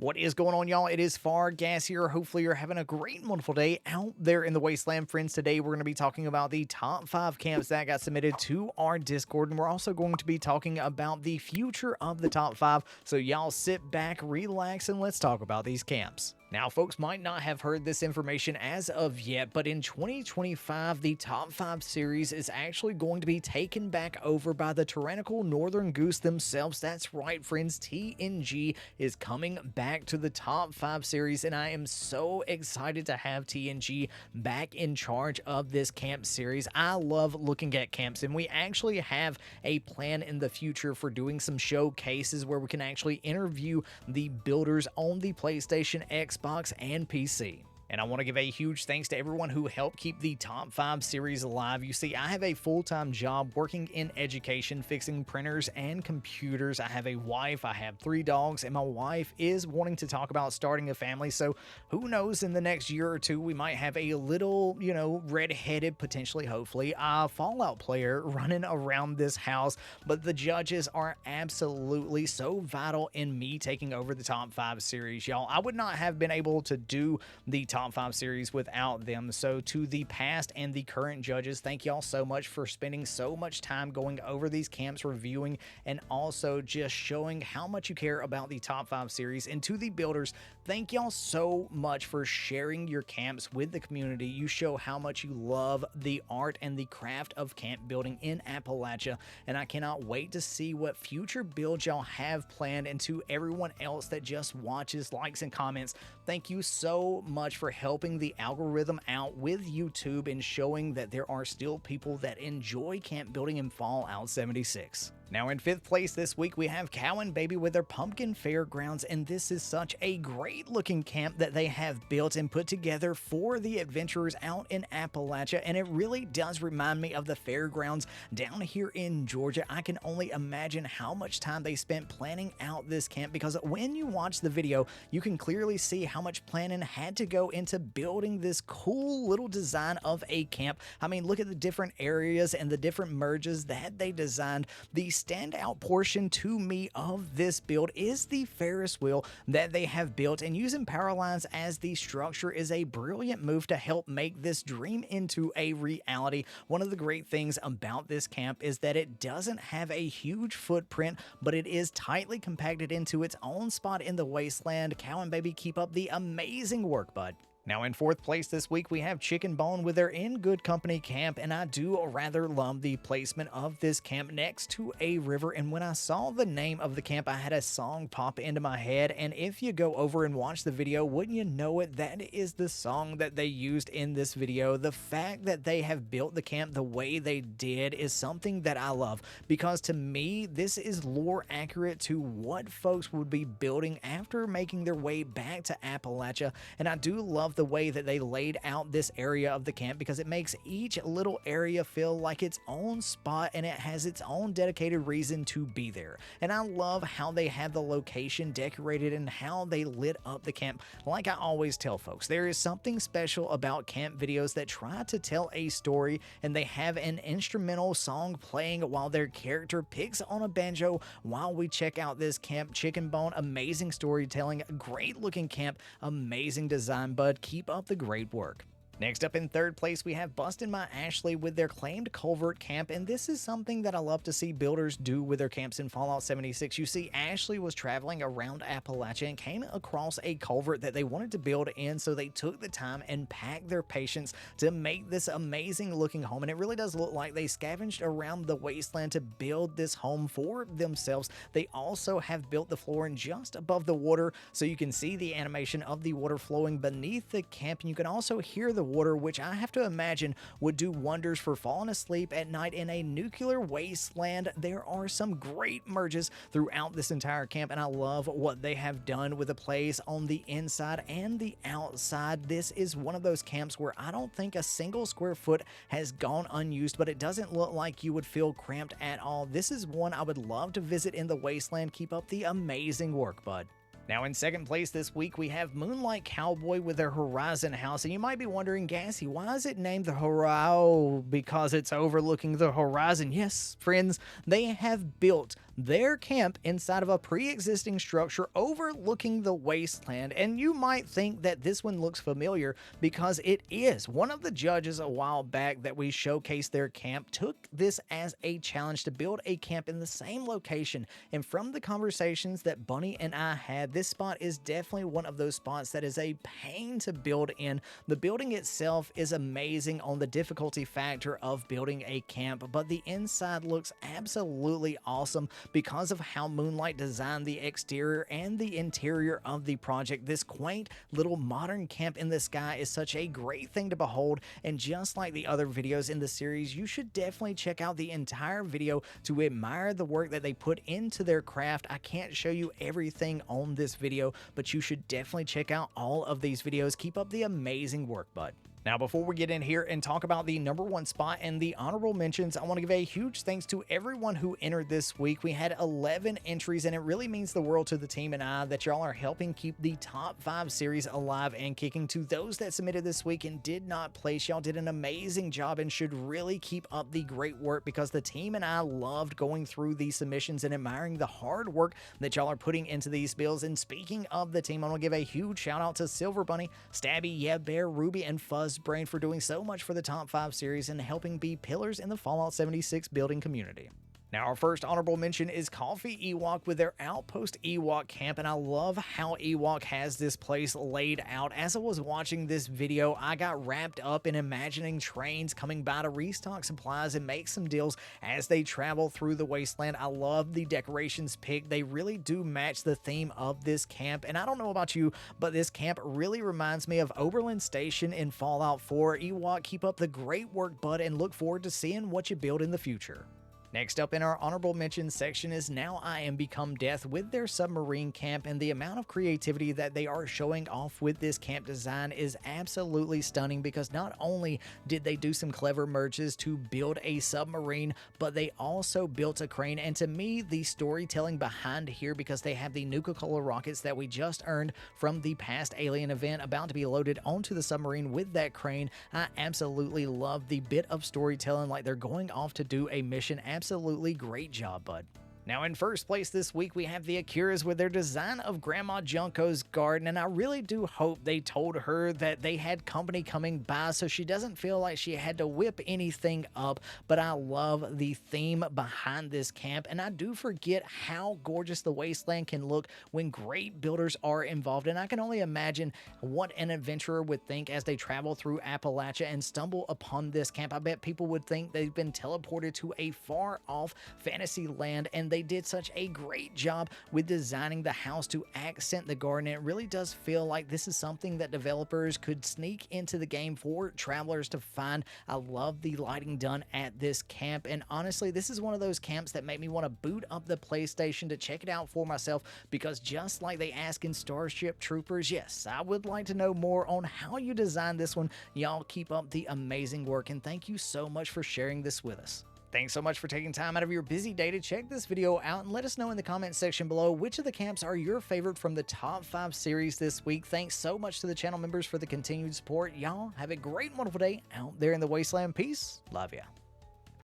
What is going on, y'all? It is Fargassier. Hopefully, you're having a great and wonderful day out there in the wasteland, friends. Today, we're going to be talking about the top 5 camps that got submitted to our Discord, and we're also going to be talking about the future of the top 5. So, y'all sit back, relax, and let's talk about these camps. Now, folks might not have heard this information as of yet, but in 2025, the Top 5 series is actually going to be taken back over by the tyrannical Northern Goose themselves. That's right, friends. TNG is coming back to the Top 5 series, and I am so excited to have TNG back in charge of this camp series. I love looking at camps, and we actually have a plan in the future for doing some showcases where we can actually interview the builders on the PlayStation, Xbox, and PC. And I want to give a huge thanks to everyone who helped keep the Top 5 series alive. You see, I have a full-time job working in education, fixing printers and computers. I have a wife, I have 3 dogs, and my wife is wanting to talk about starting a family. So who knows, in the next year or two, we might have a little, red-headed, potentially, hopefully, Fallout player running around this house. But the judges are absolutely so vital in me taking over the Top 5 series, y'all. I would not have been able to do the Top 5 series without them. So to the past and the current judges, thank y'all so much for spending so much time going over these camps, reviewing, and also just showing how much you care about the Top 5 series. And to the builders, thank y'all so much for sharing your camps with the community. You show how much you love the art and the craft of camp building in Appalachia, and I cannot wait to see what future builds y'all have planned. And to everyone else that just watches, likes, and comments, thank you so much for helping the algorithm out with YouTube and showing that there are still people that enjoy camp building in Fallout 76. Now in 5th place this week, we have Cow and Baby with their Pumpkin Fairgrounds, and this is such a great looking camp that they have built and put together for the adventurers out in Appalachia, and it really does remind me of the fairgrounds down here in Georgia. I can only imagine how much time they spent planning out this camp, because when you watch the video, you can clearly see how much planning had to go into building this cool little design of a camp. I mean, look at the different areas and the different merges that they designed. The standout portion to me of this build is the Ferris wheel that they have built, and using power lines as the structure is a brilliant move to help make this dream into a reality. One of the great things about this camp is that it doesn't have a huge footprint, but it is tightly compacted into its own spot in the wasteland. Cow and Baby, keep up the amazing work, bud. Now in 4th place this week, we have Chicken Bone with their In Good Company camp, and I do rather love the placement of this camp next to a river. And when I saw the name of the camp, I had a song pop into my head, and if you go over and watch the video, wouldn't you know it, that is the song that they used in this video. The fact that they have built the camp the way they did is something that I love, because to me, this is lore accurate to what folks would be building after making their way back to Appalachia. And I do love the way that they laid out this area of the camp, because it makes each little area feel like its own spot, and it has its own dedicated reason to be there. And I love how they have the location decorated and how they lit up the camp. Like I always tell folks, there is something special about camp videos that try to tell a story, and they have an instrumental song playing while their character picks on a banjo while we check out this camp. Chicken Bone, amazing storytelling, great looking camp, amazing design, bud. Keep up the great work. Next up in 3rd place, we have Bustin' My Ashley with their claimed culvert camp, and this is something that I love to see builders do with their camps in Fallout 76. You see, Ashley was traveling around Appalachia and came across a culvert that they wanted to build in, so they took the time and packed their patience to make this amazing looking home. And it really does look like they scavenged around the wasteland to build this home for themselves. They also have built the flooring just above the water, so you can see the animation of the water flowing beneath the camp, and you can also hear the water, which I have to imagine would do wonders for falling asleep at night in a nuclear wasteland. There are some great merges throughout this entire camp, and I love what they have done with the place on the inside and the outside. This is one of those camps where I don't think a single square foot has gone unused, but it doesn't look like you would feel cramped at all. This is one I would love to visit in the wasteland. Keep up the amazing work, bud. Now in 2nd place this week, we have Moonlight Cowboy with their Horizon House. And you might be wondering, Gassy, why is it named the Horizon? Because it's overlooking the horizon. Yes, friends, they have built their camp inside of a pre-existing structure overlooking the wasteland. And you might think that this one looks familiar because it is. One of the judges a while back that we showcased their camp took this as a challenge to build a camp in the same location. And from the conversations that Bunny and I had, this spot is definitely one of those spots that is a pain to build in. The building itself is amazing on the difficulty factor of building a camp, but the inside looks absolutely awesome because of how Moonlight designed the exterior and the interior of the project. This quaint little modern camp in the sky is such a great thing to behold, and just like the other videos in the series, you should definitely check out the entire video to admire the work that they put into their craft. I can't show you everything on this video, but you should definitely check out all of these videos. Keep up the amazing work, bud. Now, before we get in here and talk about the #1 spot and the honorable mentions, I want to give a huge thanks to everyone who entered this week. We had 11 entries, and it really means the world to the team and I that y'all are helping keep the top 5 series alive and kicking. To those that submitted this week and did not place, y'all did an amazing job and should really keep up the great work because the team and I loved going through these submissions and admiring the hard work that y'all are putting into these builds. And speaking of the team, I want to give a huge shout out to Silver Bunny, Stabby, Yeah Bear, Ruby, and Fuzz Brain for doing so much for the top 5 series and helping be pillars in the Fallout 76 building community. Now, our first honorable mention is Coffee Ewok with their Outpost Ewok camp, and I love how Ewok has this place laid out. As I was watching this video, I got wrapped up in imagining trains coming by to restock supplies and make some deals as they travel through the wasteland. I love the decorations picked. They really do match the theme of this camp, and I don't know about you, but this camp really reminds me of Oberlin Station in Fallout 4. Ewok, keep up the great work, bud, and look forward to seeing what you build in the future. Next up in our honorable mentions section is Now I Am Become Death with their submarine camp, and the amount of creativity that they are showing off with this camp design is absolutely stunning because not only did they do some clever merges to build a submarine, but they also built a crane. And to me, the storytelling behind here, because they have the Nuka-Cola rockets that we just earned from the past alien event about to be loaded onto the submarine with that crane, I absolutely love the bit of storytelling like they're going off to do a mission. Absolutely great job, bud. Now, in first place this week, we have the Akiras with their design of Grandma Junko's garden, and I really do hope they told her that they had company coming by so she doesn't feel like she had to whip anything up, but I love the theme behind this camp, and I do forget how gorgeous the wasteland can look when great builders are involved, and I can only imagine what an adventurer would think as they travel through Appalachia and stumble upon this camp. I bet people would think they've been teleported to a far-off fantasy land, and they did such a great job with designing the house to accent the garden. It really does feel like this is something that developers could sneak into the game for travelers to find. I love the lighting done at this camp, and honestly, this is one of those camps that make me want to boot up the PlayStation to check it out for myself, because just like they ask in Starship Troopers, yes, I would like to know more on how you designed this one. Y'all keep up the amazing work, and thank you so much for sharing this with us. Thanks so much for taking time out of your busy day to check this video out, and let us know in the comments section below which of the camps are your favorite from the top 5 series this week. Thanks so much to the channel members for the continued support. Y'all have a great, wonderful day out there in the wasteland. Peace. Love ya.